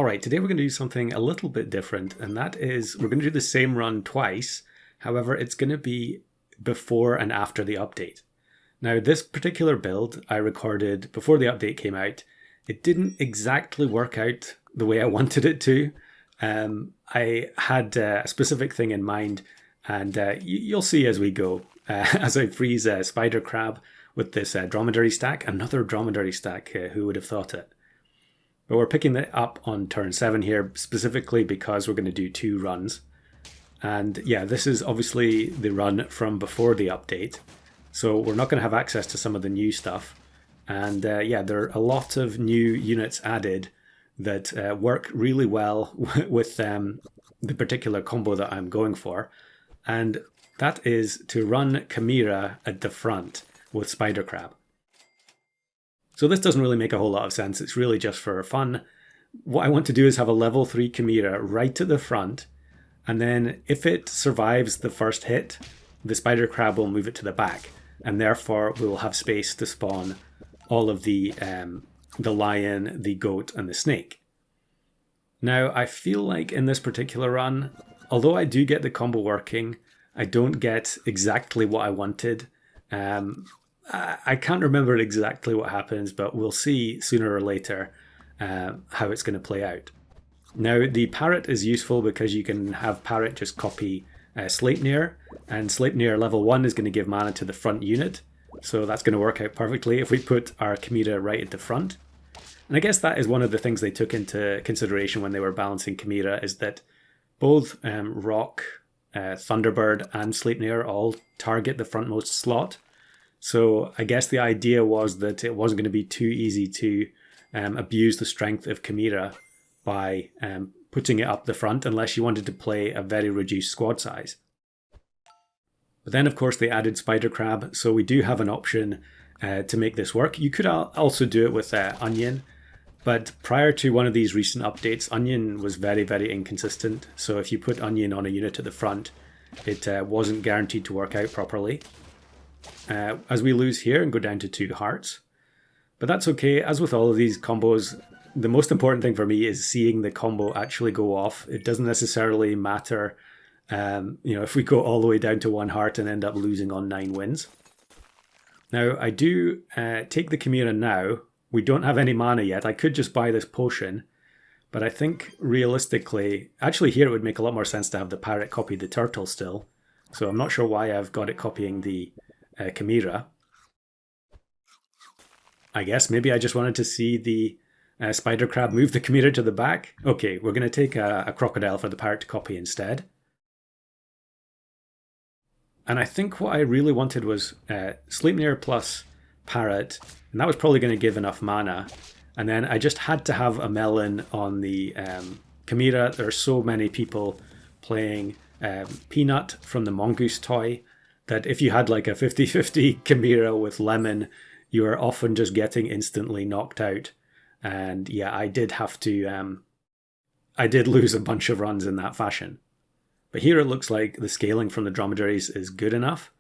All right, today we're going to do something a little bit different, and that is we're going to do the same run twice. However, it's going to be before and after the update. Now, this particular build I recorded before the update came out. It didn't exactly work out the way I wanted it to. I had a specific thing in mind, and you'll see as we go. As I freeze a spider crab with this dromedary stack, another dromedary stack, who would have thought it? But we're picking it up on turn 7 here, specifically because we're going to do 2 runs. And yeah, this is obviously the run from before the update. So we're not going to have access to some of the new stuff. And yeah, there are a lot of new units added that work really well with the particular combo that I'm going for. And that is to run Chimera at the front with Spider Crab. So this doesn't really make a whole lot of sense. It's really just for fun. What I want to do is have a level 3 Chimera right at the front. And then if it survives the first hit, the Spider Crab will move it to the back. And therefore we will have space to spawn all of the lion, the goat, and the snake. Now, I feel like in this particular run, although I do get the combo working, I don't get exactly what I wanted. I can't remember exactly what happens, but we'll see sooner or later how it's going to play out. Now, the parrot is useful because you can have parrot just copy Sleipnir, and Sleipnir level 1 is going to give mana to the front unit, so that's going to work out perfectly if we put our Chimera right at the front. And I guess that is one of the things they took into consideration when they were balancing Chimera, is that both Rock, Thunderbird, and Sleipnir all target the frontmost slot. So I guess the idea was that it wasn't going to be too easy to abuse the strength of Chimera by putting it up the front unless you wanted to play a very reduced squad size. But then, of course, they added Spider Crab, so we do have an option to make this work. You could also do it with Onion, but prior to one of these recent updates, Onion was very, very inconsistent. So if you put Onion on a unit at the front, it wasn't guaranteed to work out properly. As we lose here and go down to 2 hearts. But that's okay. As with all of these combos, the most important thing for me is seeing the combo actually go off. It doesn't necessarily matter if we go all the way down to 1 heart and end up losing on 9 wins. Now, I do take the Chimera now. We don't have any mana yet. I could just buy this potion, but I think realistically, actually here it would make a lot more sense to have the parrot copy the turtle still. So I'm not sure why I've got it copying the Chimera. I guess maybe I just wanted to see the Spider Crab move the Chimera to the back. Okay, we're going to take a crocodile for the parrot to copy instead. And I think what I really wanted was Sleipnir plus parrot, and that was probably going to give enough mana. And then I just had to have a melon on the Chimera. There are so many people playing Peanut from the Mongoose toy that if you had like a 50-50 Chimera with lemon, you are often just getting instantly knocked out. And yeah, I did have to, I did lose a bunch of runs in that fashion. But here it looks like the scaling from the dromedaries is good enough.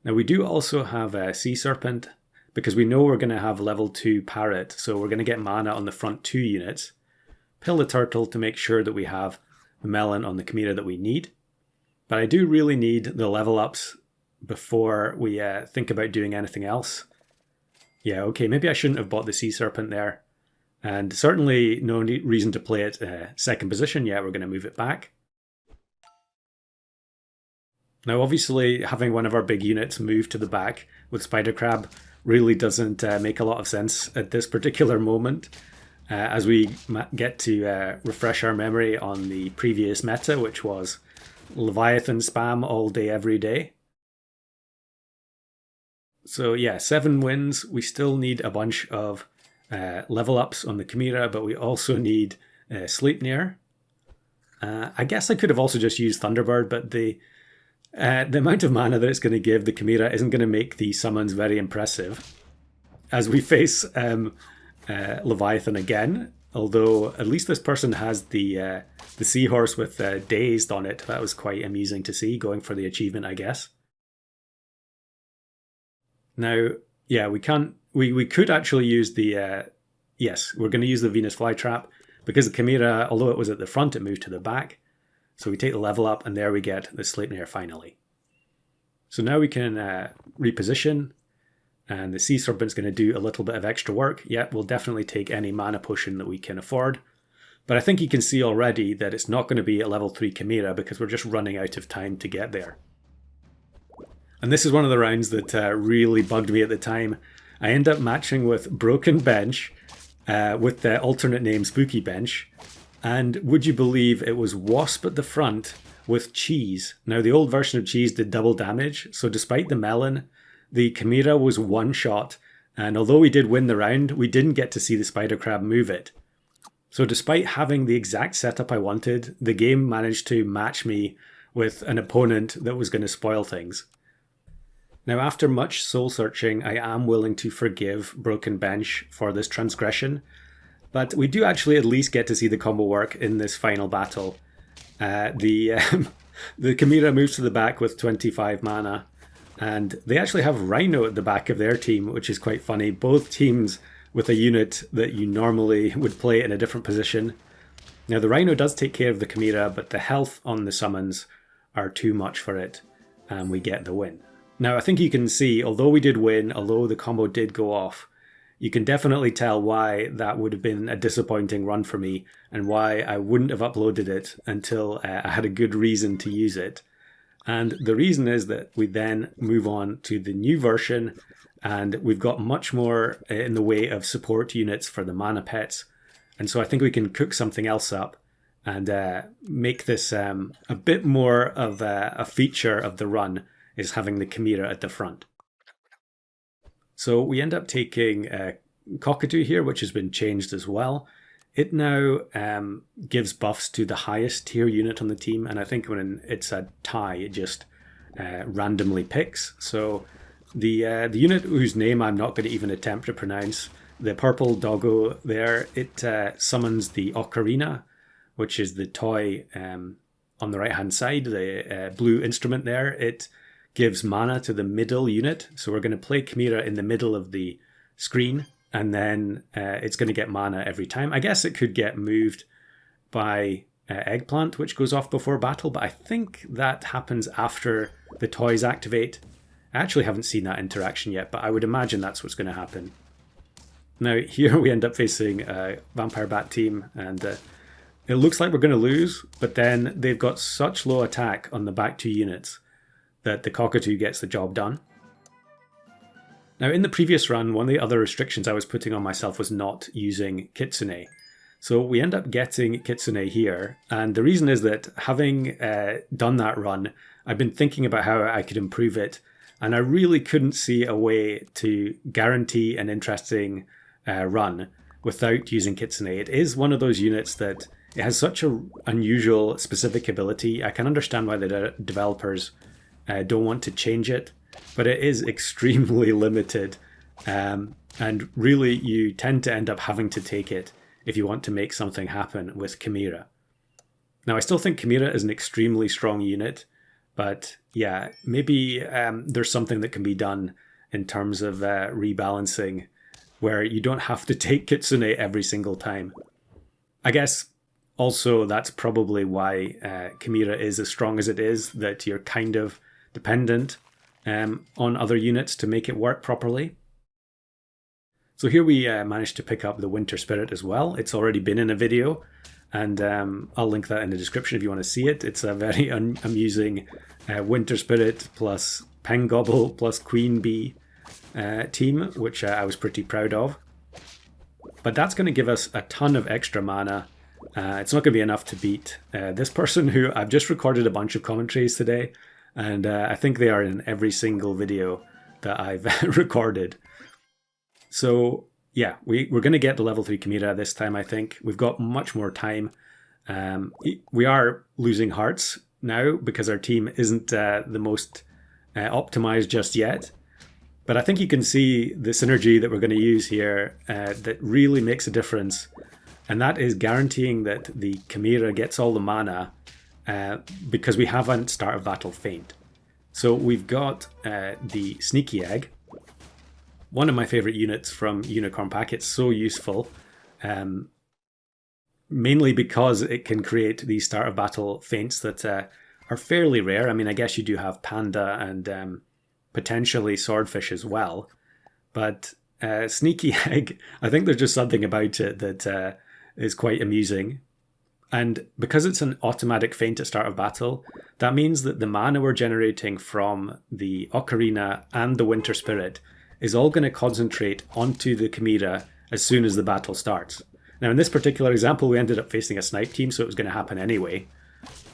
Now we do also have a Sea Serpent, because we know we're going to have level 2 Parrot, so we're going to get mana on the front 2 units. Pill the Turtle to make sure that we have the melon on the Chimera that we need. But I do really need the level ups before we think about doing anything else. Yeah, okay, maybe I shouldn't have bought the Sea Serpent there. And certainly no reason to play it second position yet. We're going to move it back. Now, obviously, having one of our big units move to the back with Spider Crab really doesn't make a lot of sense at this particular moment. As we get to refresh our memory on the previous meta, which was Leviathan spam all day, every day. So yeah, 7 wins. We still need a bunch of level ups on the Chimera, but we also need Sleipnir. I guess I could have also just used Thunderbird, but the amount of mana that it's going to give the Chimera isn't going to make the summons very impressive. As we face Leviathan again, although at least this person has the seahorse with Dazed on it. That was quite amusing to see, going for the achievement, I guess. Now, yeah, we could actually use the, yes, we're going to use the Venus Flytrap, because the Chimera, although it was at the front, it moved to the back. So we take the level up, and there we get the Sleipnir finally. So now we can reposition, and the Sea Serpent's going to do a little bit of extra work. Yet we'll definitely take any mana potion that we can afford. But I think you can see already that it's not going to be a level 3 Chimera because we're just running out of time to get there. And this is one of the rounds that really bugged me at the time. I end up matching with Broken Bench with the alternate name Spooky Bench. And would you believe it was Wasp at the front with Cheese. Now the old version of Cheese did double damage, so despite the melon, the Chimera was one shot. And although we did win the round, we didn't get to see the Spider Crab move it. So despite having the exact setup I wanted, the game managed to match me with an opponent that was going to spoil things. Now, after much soul searching, I am willing to forgive Broken Bench for this transgression, but we do actually at least get to see the combo work in this final battle. The Chimera moves to the back with 25 mana, and they actually have Rhino at the back of their team, which is quite funny. Both teams with a unit that you normally would play in a different position. Now, the Rhino does take care of the Chimera, but the health on the summons are too much for it, and we get the win. Now, I think you can see, although we did win, although the combo did go off, you can definitely tell why that would have been a disappointing run for me and why I wouldn't have uploaded it until I had a good reason to use it. And the reason is that we then move on to the new version, and we've got much more in the way of support units for the mana pets. And so I think we can cook something else up and make this a bit more of a feature of the run, is having the Chimera at the front. So we end up taking Cockatoo here, which has been changed as well. It now gives buffs to the highest tier unit on the team, and I think when it's a tie, it just randomly picks. So the unit whose name I'm not going to even attempt to pronounce, the purple doggo there, it summons the Ocarina, which is the toy on the right-hand side, the blue instrument there. It gives mana to the middle unit, so we're going to play Chimera in the middle of the screen, and then it's going to get mana every time. I guess it could get moved by Eggplant, which goes off before battle, but I think that happens after the toys activate. I actually haven't seen that interaction yet, but I would imagine that's what's going to happen. Now here we end up facing a Vampire Bat team, and it looks like we're going to lose, but then they've got such low attack on the back two units that the Cockatoo gets the job done. Now in the previous run, one of the other restrictions I was putting on myself was not using Kitsune. So we end up getting Kitsune here, and the reason is that having done that run, I've been thinking about how I could improve it, and I really couldn't see a way to guarantee an interesting run without using Kitsune. It is one of those units that it has such an unusual specific ability. I can understand why the developers don't want to change it, but it is extremely limited, and really you tend to end up having to take it if you want to make something happen with Chimera. Now I still think Chimera is an extremely strong unit, but yeah, maybe there's something that can be done in terms of rebalancing where you don't have to take Kitsune every single time. I guess also that's probably why Chimera is as strong as it is, that you're kind of dependent on other units to make it work properly. So here we managed to pick up the Winter Spirit as well. It's already been in a video, and I'll link that in the description if you want to see it. It's a very amusing Winter Spirit plus Pengobble plus Queen Bee team, which I was pretty proud of. But that's going to give us a ton of extra mana. It's not going to be enough to beat this person who I've just recorded a bunch of commentaries today, and I think they are in every single video that I've recorded. So yeah, we're going to get the level 3 Chimera this time, I think. We've got much more time. We are losing hearts now because our team isn't the most optimized just yet. But I think you can see the synergy that we're going to use here that really makes a difference. And that is guaranteeing that the Chimera gets all the mana because we haven't started Battle Feint. So we've got the Sneaky Egg, one of my favorite units from Unicorn Pack. It's so useful. mainly because it can create these start of battle feints that are fairly rare. I mean, I guess you do have panda and potentially swordfish as well. But Sneaky Egg, I think there's just something about it that is quite amusing. And because it's an automatic feint at start of battle, that means that the mana we're generating from the Ocarina and the Winter Spirit is all going to concentrate onto the Chimera as soon as the battle starts. Now, in this particular example, we ended up facing a snipe team, so it was going to happen anyway.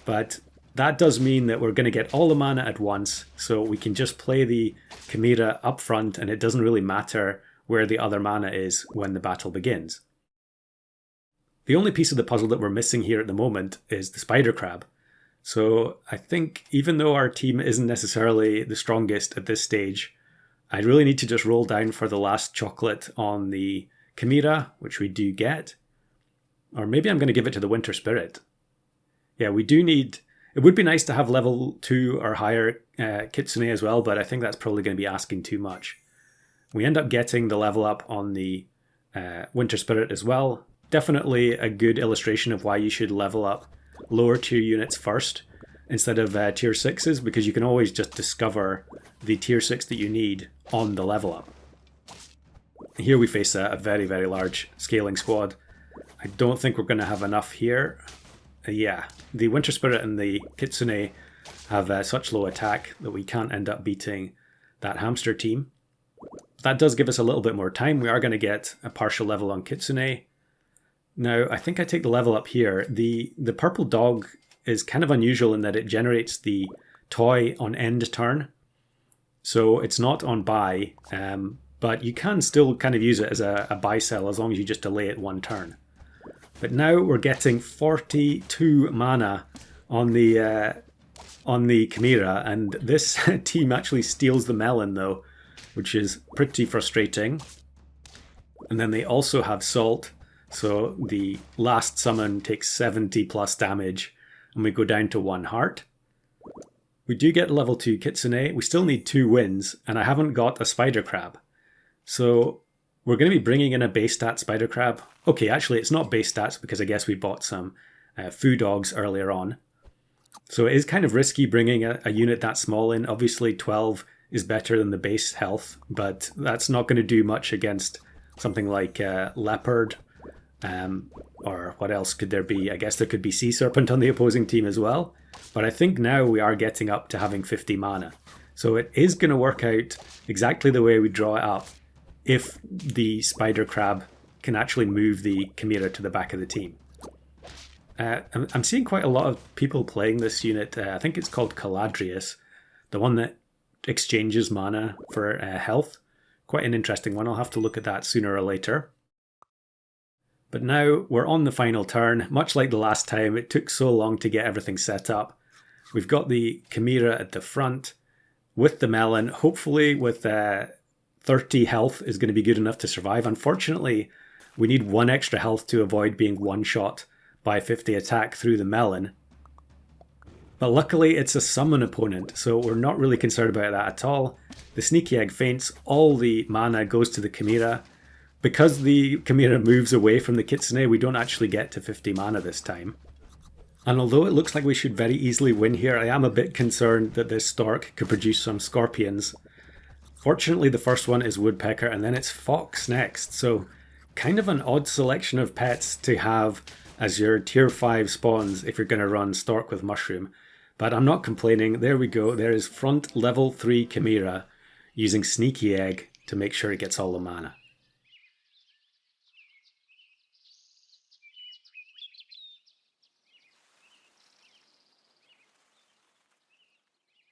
But that does mean that we're going to get all the mana at once, so we can just play the Chimera up front, and it doesn't really matter where the other mana is when the battle begins. The only piece of the puzzle that we're missing here at the moment is the spider crab. So I think even though our team isn't necessarily the strongest at this stage, I really need to just roll down for the last chocolate on the Chimera, which we do get. Or maybe I'm going to give it to the Winter Spirit. Yeah, we do need... It would be nice to have level 2 or higher Kitsune as well, but I think that's probably going to be asking too much. We end up getting the level up on the Winter Spirit as well. Definitely a good illustration of why you should level up lower tier units first instead of tier 6s, because you can always just discover the tier 6 that you need on the level up. Here we face a very, very large scaling squad. I don't think we're going to have enough here. Yeah, the Winter Spirit and the Kitsune have such low attack that we can't end up beating that hamster team. That does give us a little bit more time. We are going to get a partial level on Kitsune. Now, I think I take the level up here. The purple dog is kind of unusual in that it generates the toy on end turn. So it's not on buy, but you can still kind of use it as a buy sell as long as you just delay it one turn. But now we're getting 42 mana on the Chimera, and this team actually steals the melon though, which is pretty frustrating. And then they also have salt. So the last summon takes 70 plus damage, and we go down to 1 heart. We do get level 2 Kitsune. We still need 2 wins, and I haven't got a spider crab. So we're going to be bringing in a base stat spider crab. Okay, actually it's not base stats because I guess we bought some foo dogs earlier on. So it is kind of risky bringing a unit that small in. Obviously 12 is better than the base health, but that's not going to do much against something like leopard. Or what else could there be? I guess there could be Sea Serpent on the opposing team as well. But I think now we are getting up to having 50 mana. So it is going to work out exactly the way we draw it up if the Spider Crab can actually move the Chimera to the back of the team. I'm seeing quite a lot of people playing this unit. I think it's called Caladrius, the one that exchanges mana for health. Quite an interesting one. I'll have to look at that sooner or later. But now we're on the final turn. Much like the last time, it took so long to get everything set up. We've got the Chimera at the front with the melon. Hopefully with 30 health is going to be good enough to survive. Unfortunately, we need 1 extra health to avoid being one-shot by 50 attack through the melon. But luckily it's a summon opponent, so we're not really concerned about that at all. The Sneaky Egg feints, all the mana goes to the Chimera. Because the Chimera moves away from the Kitsune, we don't actually get to 50 mana this time. And although it looks like we should very easily win here, I am a bit concerned that this Stork could produce some Scorpions. Fortunately, the first one is Woodpecker, and then it's Fox next, so kind of an odd selection of pets to have as your tier 5 spawns if you're going to run Stork with Mushroom. But I'm not complaining. There we go. There is front level 3 Chimera using Sneaky Egg to make sure it gets all the mana.